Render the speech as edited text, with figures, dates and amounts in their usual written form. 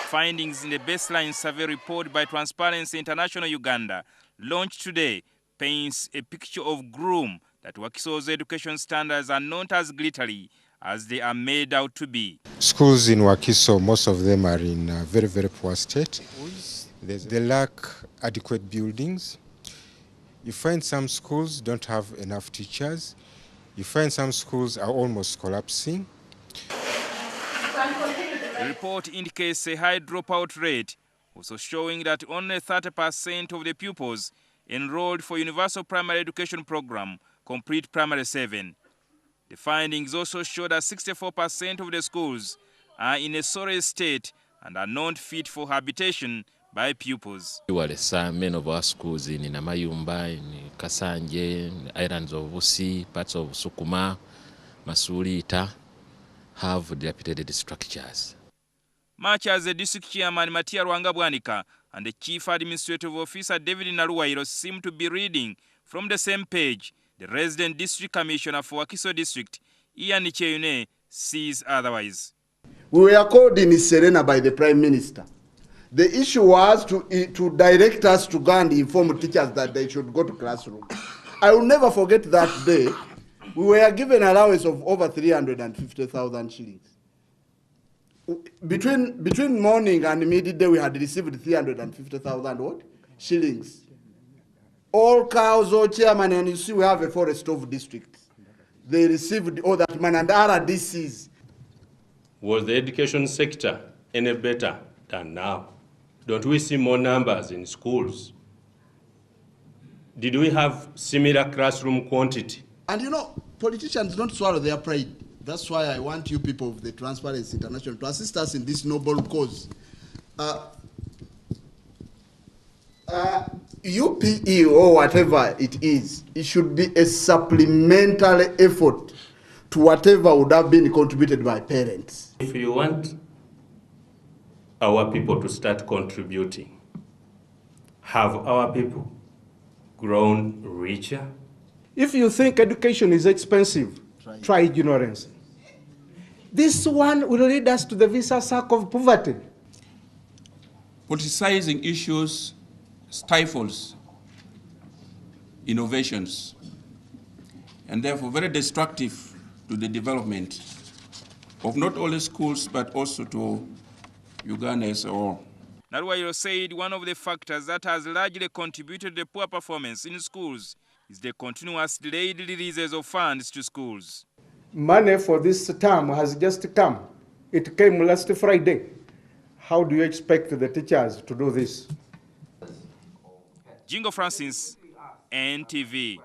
Findings in the baseline survey report by Transparency International Uganda, launched today, paints a picture of gloom that Wakiso's education standards are not as glittery as they are made out to be. Schools in Wakiso, most of them are in a very, very poor state. They lack adequate buildings. You find some schools don't have enough teachers. You find some schools are almost collapsing. The report indicates a high dropout rate, also showing that only 30% of the pupils enrolled for Universal Primary Education Program complete Primary 7. The findings also show that 64% of the schools are in a sorry state and are not fit for habitation by pupils. Many of our schools in Namayumba, in Kasanje, in the islands of Busi, parts of Sukuma, Masulita, have dilapidated structures. Much as the district chairman Matia Rwangabwanika and the chief administrative officer David Naruwairo seem to be reading from the same page, the resident district commissioner for Wakiso District, Ian Cheyune, sees otherwise. We were called in Serena by the Prime Minister. The issue was to direct us to go and inform teachers that they should go to classroom. I will never forget that day. We were given allowance of over 350,000 shillings. Between morning and midday, we had received 350,000 shillings. All cows, all chairman, and you see we have a forest of district. They received all that money and RDCs. Was the education sector any better than now? Don't we see more numbers in schools? Did we have similar classroom quantity? And you know, politicians don't swallow their pride. That's why I want you people of the Transparency International to assist us in this noble cause. UPE or whatever it is, it should be a supplemental effort to whatever would have been contributed by parents. If you want our people to start contributing, have our people grown richer? If you think education is expensive, try ignorance. This one will lead us to the vicious circle of poverty. Politicizing issues stifles innovations and therefore very destructive to the development of not only schools but also to Uganda as a whole. Naruwairo said one of the factors that has largely contributed to the poor performance in schools is the continuous delayed releases of funds to schools. Money for this term has just come. It came last Friday. How do you expect the teachers to do this? Jingo Francis, NTV.